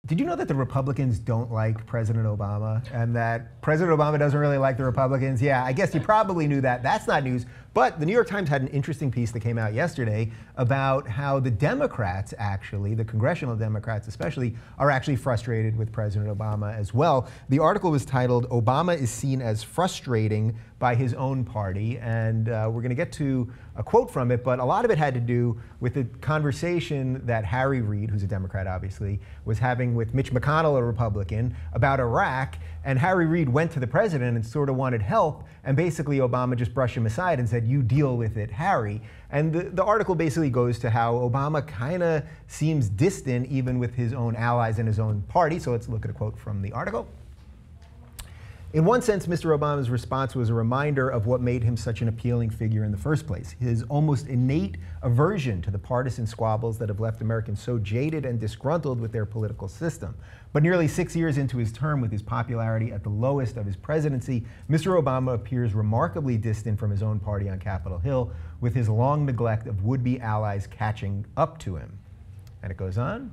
Did you know that the Republicans don't like President Obama and that President Obama doesn't really like the Republicans? Yeah, I guess you probably knew that. That's not news. But the New York Times had an interesting piece that came out yesterday about how the Democrats actually, the congressional Democrats especially, are actually frustrated with President Obama as well. The article was titled, "Obama is seen as frustrating by his own party." And we're going to get to a quote from it, but a lot of it had to do with the conversation that Harry Reid, who's a Democrat obviously, was having with Mitch McConnell, a Republican, about Iraq. And Harry Reid went to the president and sort of wanted help, and basically Obama just brushed him aside and said, "You deal with it, Harry." And the article basically goes to how Obama kind of seems distant even with his own allies in his own party. So let's look at a quote from the article. "In one sense, Mr. Obama's response was a reminder of what made him such an appealing figure in the first place, his almost innate aversion to the partisan squabbles that have left Americans so jaded and disgruntled with their political system. But nearly 6 years into his term, with his popularity at the lowest of his presidency, Mr. Obama appears remarkably distant from his own party on Capitol Hill, with his long neglect of would-be allies catching up to him." And it goes on.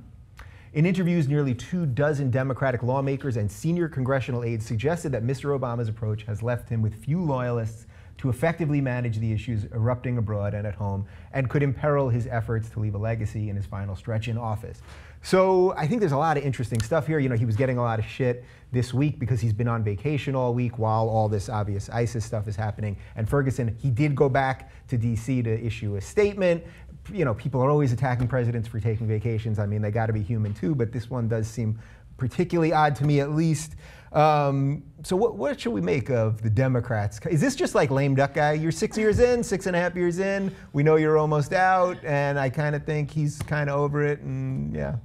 "In interviews, nearly 24 Democratic lawmakers and senior congressional aides suggested that Mr. Obama's approach has left him with few loyalists to effectively manage the issues erupting abroad and at home, and could imperil his efforts to leave a legacy in his final stretch in office." So I think there's a lot of interesting stuff here. You know, he was getting a lot of shit this week because he's been on vacation all week while all this obvious ISIS stuff is happening. And Ferguson, he did go back to DC to issue a statement. You know, people are always attacking presidents for taking vacations. I mean, they got to be human too, but this one does seem particularly odd to me at least. So what should we make of the Democrats? Is this just like lame duck guy? You're 6 years in, 6.5 years in, we know you're almost out, and I kind of think he's kind of over it, and yeah.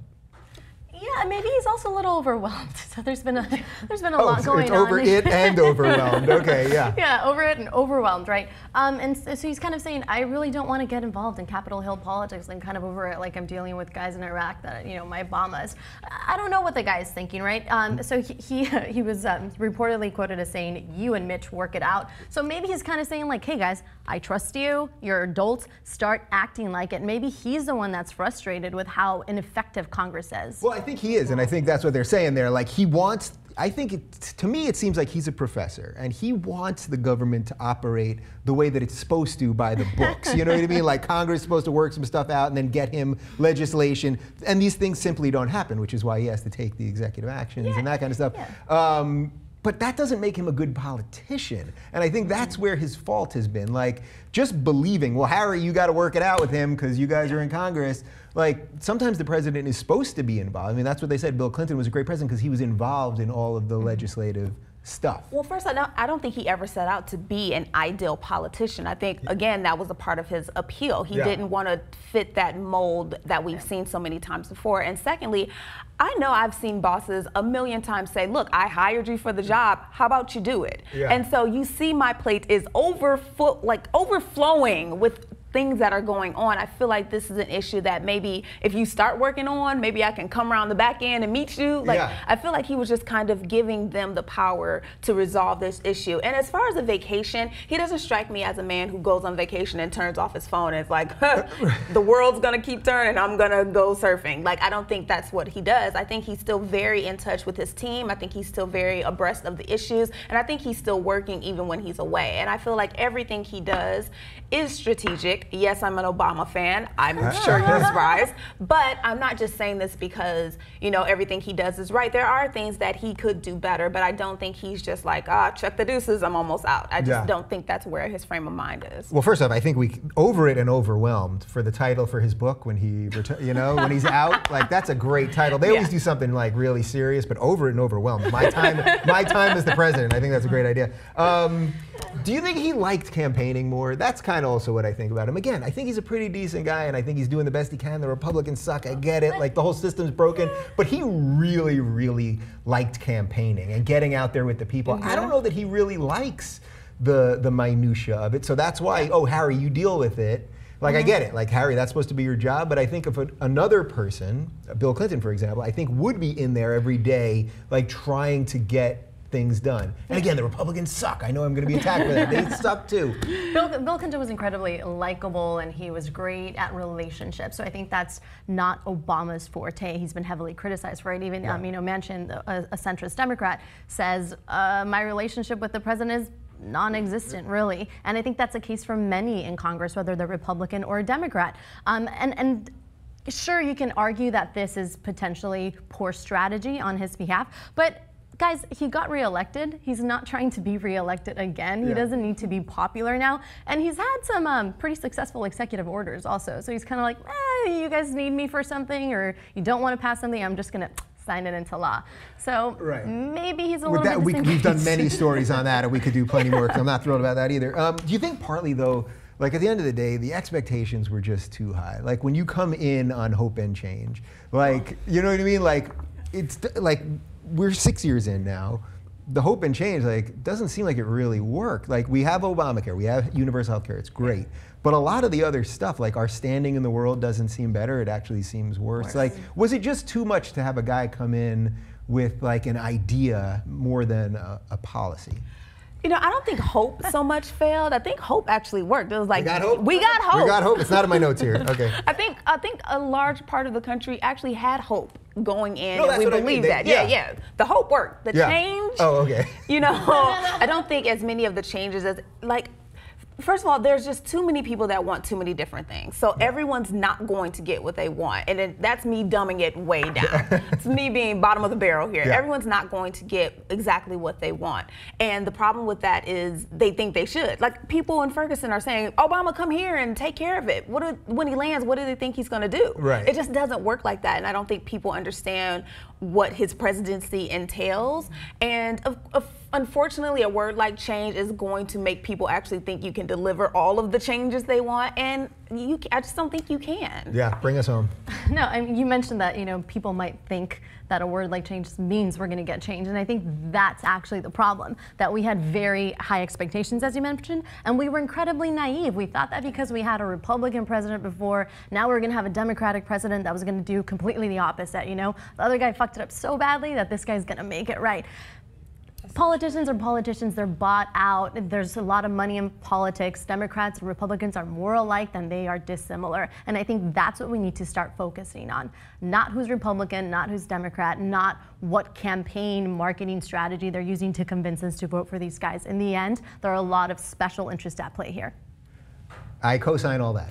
Yeah, maybe he's also a little overwhelmed. So there's been a lot going on. It's over it and overwhelmed. Okay, yeah. Yeah, over it and overwhelmed, right? And so he's kind of saying, I really don't want to get involved in Capitol Hill politics. I'm kind of over it, like I'm dealing with guys in Iraq that, you know, my Obamas. I don't know what the guy is thinking, right? So he was reportedly quoted as saying, "You and Mitch work it out." So maybe he's kind of saying like, hey guys, I trust you, you're adults, start acting like it. Maybe he's the one that's frustrated with how ineffective Congress is. Well, I think he is, and I think that's what they're saying there. Like, he wants, I think, to me, it seems like he's a professor, and he wants the government to operate the way that it's supposed to by the books. You know what I mean? Like, Congress is supposed to work some stuff out and then get him legislation, and these things simply don't happen, which is why he has to take the executive actions and that kind of stuff. Yeah. But that doesn't make him a good politician. And I think that's where his fault has been. Like, just believing, well, Harry, you got to work it out with him because you guys are in Congress. Like, sometimes the president is supposed to be involved. I mean, that's what they said. Bill Clinton was a great president because he was involved in all of the legislative stuff. Well, first, I don't think he ever set out to be an ideal politician. I think, again, that was a part of his appeal. He didn't want to fit that mold that we've seen so many times before. And secondly, I know I've seen bosses a million times say, look, I hired you for the job. How about you do it? Yeah. And so you see my plate is overflowing with things that are going on. I feel like this is an issue that maybe if you start working on, maybe I can come around the back end and meet you. Like, I feel like he was just kind of giving them the power to resolve this issue. And as far as a vacation, he doesn't strike me as a man who goes on vacation and turns off his phone and is like, huh, the world's gonna keep turning, I'm gonna go surfing. Like, I don't think that's what he does. I think he's still very in touch with his team. I think he's still very abreast of the issues. And I think he's still working even when he's away. And I feel like everything he does is strategic. Yes, I'm an Obama fan. I'm sure he's right. But I'm not just saying this because, you know, everything he does is right. There are things that he could do better, but I don't think he's just like, check the deuces, I'm almost out. I just don't think that's where his frame of mind is. Well, first off, I think we over it and overwhelmed for the title for his book when he, you know, when he's out. Like, that's a great title. They always do something like really serious, but over it and overwhelmed. My time as the president. I think that's a great idea. Do you think he liked campaigning more? That's kind of also what I think about him. Again, I think he's a pretty decent guy, and I think he's doing the best he can. The Republicans suck, I get it. Like, the whole system's broken. But he really, really liked campaigning and getting out there with the people. I don't know that he really likes the minutia of it. So that's why, oh, Harry, you deal with it. Like, I get it. Like, Harry, that's supposed to be your job. But I think if another person, Bill Clinton, for example, I think would be in there every day, like, trying to get things done. And again, the Republicans suck. I know I'm going to be attacked for that. They suck too. Bill Clinton was incredibly likable, and he was great at relationships. So I think that's not Obama's forte. He's been heavily criticized for it. Even Manchin, a centrist Democrat, says my relationship with the president is non-existent, really. And I think that's a case for many in Congress, whether they're Republican or Democrat. And sure, you can argue that this is potentially poor strategy on his behalf, but guys, he got reelected. He's not trying to be reelected again. He doesn't need to be popular now. And he's had some pretty successful executive orders also. So he's kind of like, you guys need me for something, or you don't want to pass something, I'm just going to sign it into law. So maybe he's a little bit disengaged. We've done many stories on that, and we could do plenty more, 'cause I'm not thrilled about that either. Do you think partly, though, like at the end of the day, the expectations were just too high? Like when you come in on hope and change, like, you know what I mean? Like, it's like, we're 6 years in now. The hope and change, like, doesn't seem like it really worked. Like, we have Obamacare, we have universal health care, it's great. But a lot of the other stuff, like our standing in the world doesn't seem better, it actually seems worse. Like, was it just too much to have a guy come in with like an idea more than a policy? You know, I don't think hope so much failed. I think hope actually worked. It was like, we got hope. We got hope. We got hope. It's not in my notes here. Okay. I think a large part of the country actually had hope going in, no, and we believe that. Yeah. The hope worked. The change. Oh, okay. You know, I don't think as many of the changes as first of all, there's just too many people that want too many different things. So everyone's not going to get what they want. And that's me dumbing it way down. It's me being bottom of the barrel here. Yeah. Everyone's not going to get exactly what they want. And the problem with that is they think they should. Like people in Ferguson are saying, Obama, come here and take care of it. When he lands, what do they think he's going to do? Right. It just doesn't work like that. And I don't think people understand what his presidency entails. And unfortunately, a word like change is going to make people actually think you can deliver all of the changes they want, and I just don't think you can. Yeah, bring us home. No, I mean, you mentioned that people might think that a word like change means we're going to get change, and I think that's actually the problem, that we had very high expectations, as you mentioned, and we were incredibly naive. We thought that because we had a Republican president before, now we're going to have a Democratic president that was going to do completely the opposite. The other guy fucked it up so badly that this guy's going to make it right. Politicians are politicians, they're bought out. There's a lot of money in politics. Democrats and Republicans are more alike than they are dissimilar. And I think that's what we need to start focusing on. Not who's Republican, not who's Democrat, not what campaign marketing strategy they're using to convince us to vote for these guys. In the end, there are a lot of special interests at play here. I co-sign all that.